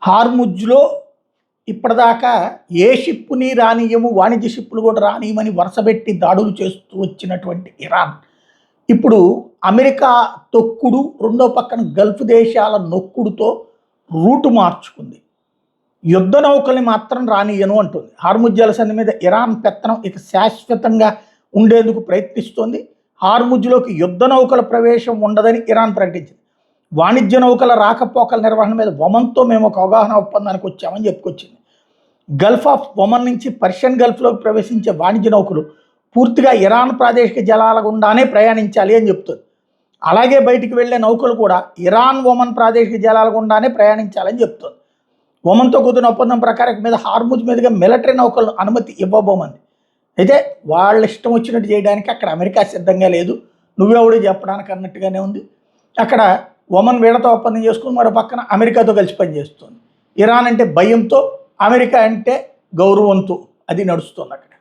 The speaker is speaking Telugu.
హార్ముజ్లో ఇప్పటిదాకా ఏ షిప్పుని రానియము, వాణిజ్య షిప్పులు కూడా రానియమని వరుసపెట్టి దాడులు చేస్తూ వచ్చినటువంటి ఇరాన్ ఇప్పుడు అమెరికా తొక్కుడు, రెండో పక్కన గల్ఫ్ దేశాల నొక్కుడుతో రూటు మార్చుకుంది. యుద్ధ నౌకల్ని మాత్రం రానియను అంటుంది. హార్ముజ్ జలసంధి మీద ఇరాన్ పెత్తనం ఇక శాశ్వతంగా ఉండేందుకు ప్రయత్నిస్తోంది. హార్ముజ్లోకి యుద్ధ నౌకల ప్రవేశం ఉండదని ఇరాన్ ప్రకటించింది. వాణిజ్య నౌకల రాకపోకల నిర్వహణ మీద ఒమన్తో మేము ఒక అవగాహన ఒప్పందానికి వచ్చామని చెప్పుకొచ్చింది. గల్ఫ్ ఆఫ్ ఒమన్ నుంచి పర్షియన్ గల్ఫ్లోకి ప్రవేశించే వాణిజ్య నౌకలు పూర్తిగా ఇరాన్ ప్రాదేశిక జలాల గుండానే ప్రయాణించాలి అని చెప్తుంది. అలాగే బయటికి వెళ్లే నౌకలు కూడా ఇరాన్ ఒమన్ ప్రాదేశిక జలాల గుండానే ప్రయాణించాలని చెప్తుంది. ఒమన్తో కుదిరిన ఒప్పందం ప్రకారం మీద హార్ముజ్ మీదుగా మిలిటరీ నౌకలను అనుమతి ఇవ్వబోమంది. అయితే వాళ్ళ ఇష్టం వచ్చినట్టు చేయడానికి అక్కడ అమెరికా సిద్ధంగా లేదు, నువ్వెవడు చెప్పడానికి అన్నట్టుగానే ఉంది. అక్కడ ఒమన్ వీళ్ళతో ఒప్పందం చేసుకుని మరో పక్కన అమెరికాతో కలిసి పనిచేస్తుంది. ఇరాన్ అంటే భయంతో, అమెరికా అంటే గౌరవంతో అది నడుస్తుంది అక్కడ.